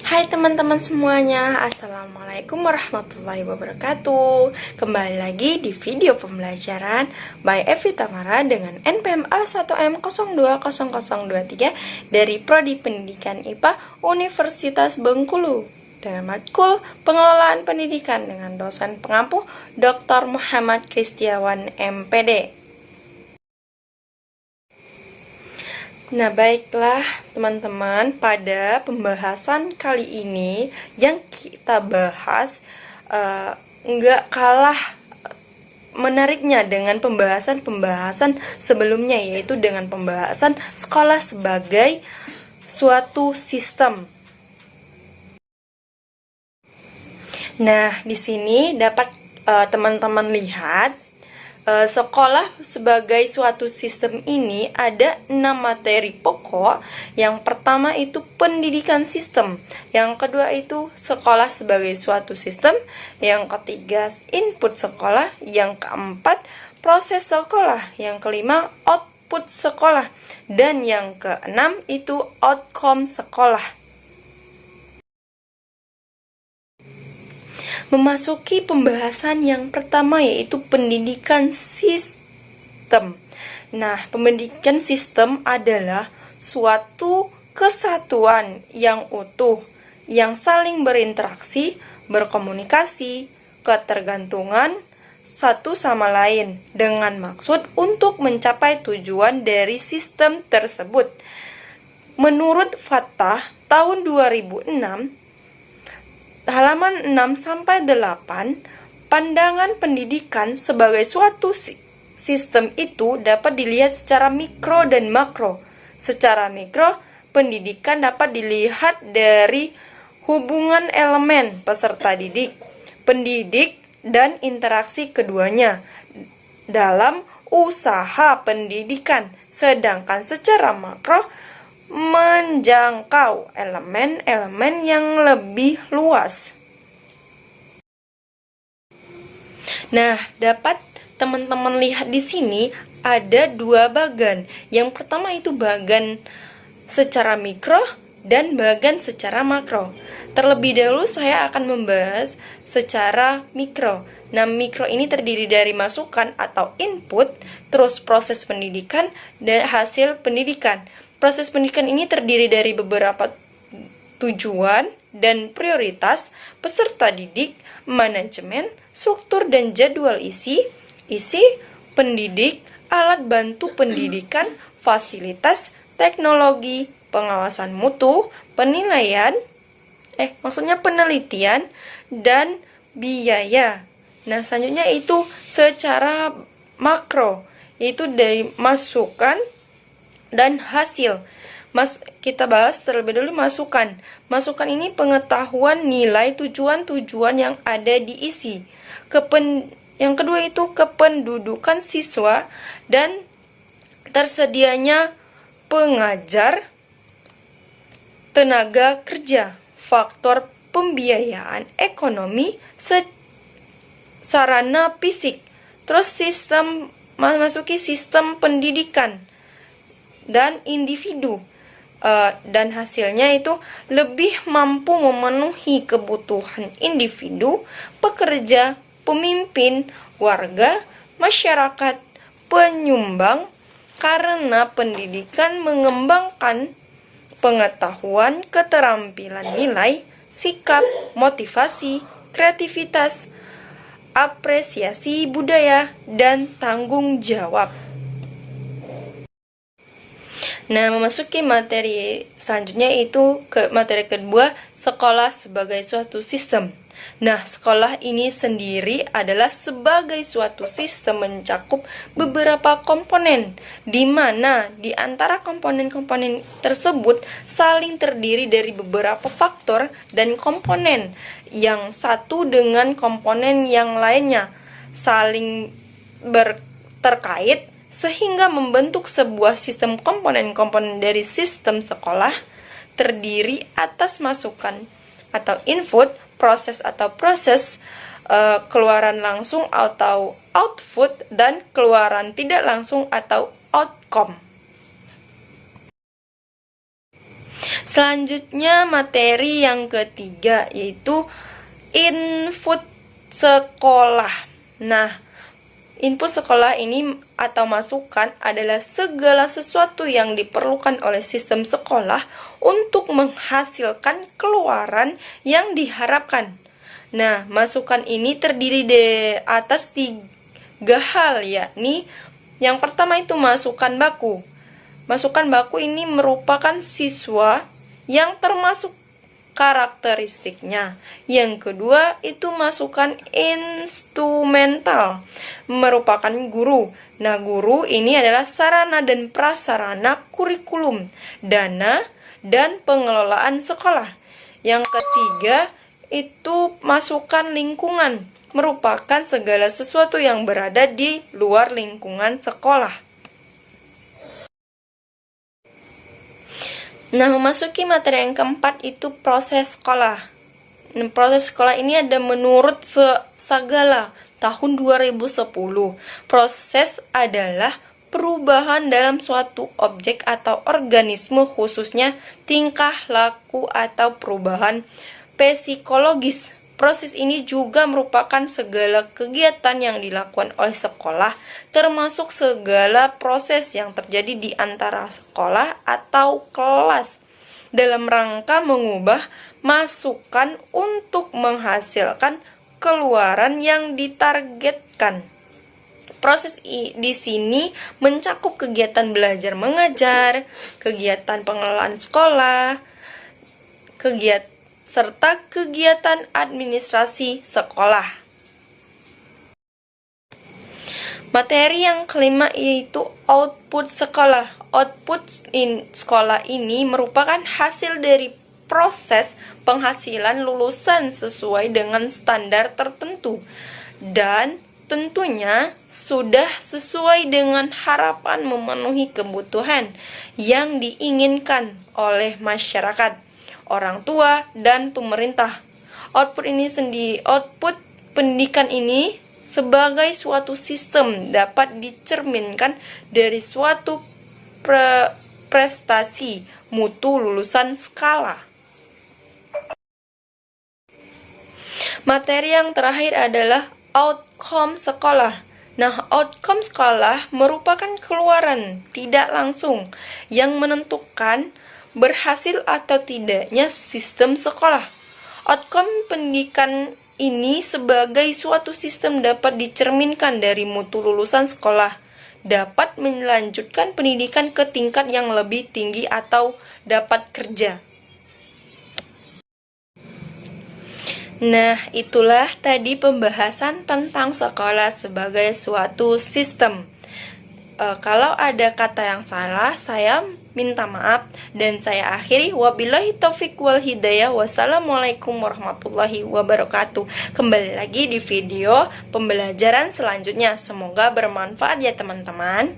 Hai teman-teman semuanya, Assalamualaikum warahmatullahi wabarakatuh. Kembali lagi di video pembelajaran by Evi Tamara dengan NPM A1M020023 dari Prodi Pendidikan IPA Universitas Bengkulu dengan matkul Pengelolaan Pendidikan dengan dosen pengampu Dr. Muhammad Kristiawan MPD. Nah, baiklah teman-teman, pada pembahasan kali ini yang kita bahas nggak kalah menariknya dengan pembahasan sebelumnya, yaitu dengan pembahasan sekolah sebagai suatu sistem. Nah, di sini dapat teman-teman lihat sekolah sebagai suatu sistem ini ada 6 materi pokok. Yang pertama itu pendidikan sistem, yang kedua itu sekolah sebagai suatu sistem, yang ketiga input sekolah, yang keempat proses sekolah, yang kelima output sekolah, dan yang keenam itu outcome sekolah. Memasuki pembahasan yang pertama, yaitu pendidikan sistem. Nah, pendidikan sistem adalah suatu kesatuan yang utuh, yang saling berinteraksi, berkomunikasi, ketergantungan satu sama lain, dengan maksud untuk mencapai tujuan dari sistem tersebut. Menurut Fatah tahun 2006, halaman 6-8, pandangan pendidikan sebagai suatu sistem itu dapat dilihat secara mikro dan makro. Secara mikro, pendidikan dapat dilihat dari hubungan elemen peserta didik, pendidik, dan interaksi keduanya dalam usaha pendidikan. Sedangkan secara makro, menjangkau elemen-elemen yang lebih luas. Nah, dapat teman-teman lihat di sini ada dua bagan. Yang pertama itu bagan secara mikro dan bagan secara makro. Terlebih dahulu saya akan membahas secara mikro. Nah, mikro ini terdiri dari masukan atau input, terus proses pendidikan dan hasil pendidikan. Proses pendidikan ini terdiri dari beberapa tujuan dan prioritas peserta didik, manajemen, struktur dan jadwal isi pendidik, alat bantu pendidikan, fasilitas, teknologi, pengawasan mutu, penelitian, dan biaya. Nah, selanjutnya itu secara makro, yaitu dari masukan dan hasil. Kita bahas terlebih dahulu masukan. Masukan ini pengetahuan, nilai, tujuan-tujuan yang ada di isi. Yang kedua itu kependudukan siswa dan tersedianya pengajar, tenaga kerja, faktor pembiayaan ekonomi, sarana fisik. Terus memasuki sistem pendidikan dan individu, dan hasilnya itu lebih mampu memenuhi kebutuhan individu, pekerja, pemimpin, warga, masyarakat, penyumbang, karena pendidikan mengembangkan pengetahuan, keterampilan, nilai, sikap, motivasi, kreativitas, apresiasi budaya, dan tanggung jawab. Nah, memasuki materi selanjutnya itu materi kedua, sekolah sebagai suatu sistem. Nah, sekolah ini sendiri adalah sebagai suatu sistem mencakup beberapa komponen, di mana di antara komponen-komponen tersebut saling terdiri dari beberapa faktor dan komponen, yang satu dengan komponen yang lainnya saling terkait, sehingga membentuk sebuah sistem. Komponen-komponen dari sistem sekolah terdiri atas masukan atau input, proses atau proses, keluaran langsung atau output, dan keluaran tidak langsung atau outcome. Selanjutnya materi yang ketiga yaitu input sekolah. Nah, input sekolah ini atau masukan adalah segala sesuatu yang diperlukan oleh sistem sekolah untuk menghasilkan keluaran yang diharapkan. Nah, masukan ini terdiri dari atas 3 hal, yakni yang pertama itu masukan baku. Masukan baku ini merupakan siswa yang termasuk karakteristiknya. Yang kedua itu masukan instrumental, merupakan guru. Nah, guru ini adalah sarana dan prasarana kurikulum, dana, dan pengelolaan sekolah. Yang ketiga itu masukan lingkungan, merupakan segala sesuatu yang berada di luar lingkungan sekolah. Nah, memasuki materi yang keempat itu proses sekolah. Nah, proses sekolah ini ada menurut Sagala tahun 2010. Proses adalah perubahan dalam suatu objek atau organisme, khususnya tingkah laku atau perubahan psikologis. Proses ini juga merupakan segala kegiatan yang dilakukan oleh sekolah, termasuk segala proses yang terjadi di antara sekolah atau kelas, dalam rangka mengubah masukan untuk menghasilkan keluaran yang ditargetkan. Proses di sini mencakup kegiatan belajar mengajar, kegiatan pengelolaan sekolah, serta kegiatan administrasi sekolah. Materi yang kelima yaitu output sekolah. Output sekolah ini merupakan hasil dari proses penghasilan lulusan sesuai dengan standar tertentu dan tentunya sudah sesuai dengan harapan memenuhi kebutuhan yang diinginkan oleh masyarakat, orang tua, dan pemerintah. Output pendidikan ini sebagai suatu sistem dapat dicerminkan dari suatu prestasi mutu lulusan skala. Materi yang terakhir adalah outcome sekolah. Nah, outcome sekolah merupakan keluaran tidak langsung yang menentukan berhasil atau tidaknya sistem sekolah. Outcome pendidikan ini sebagai suatu sistem dapat dicerminkan dari mutu lulusan sekolah, dapat melanjutkan pendidikan ke tingkat yang lebih tinggi atau dapat kerja. Nah, itulah tadi pembahasan tentang sekolah sebagai suatu sistem. Kalau ada kata yang salah, saya minta maaf dan saya akhiri. Wabillahi taufik wal hidayah. Wassalamualaikum warahmatullahi wabarakatuh. Kembali lagi di video pembelajaran selanjutnya. Semoga bermanfaat ya teman-teman.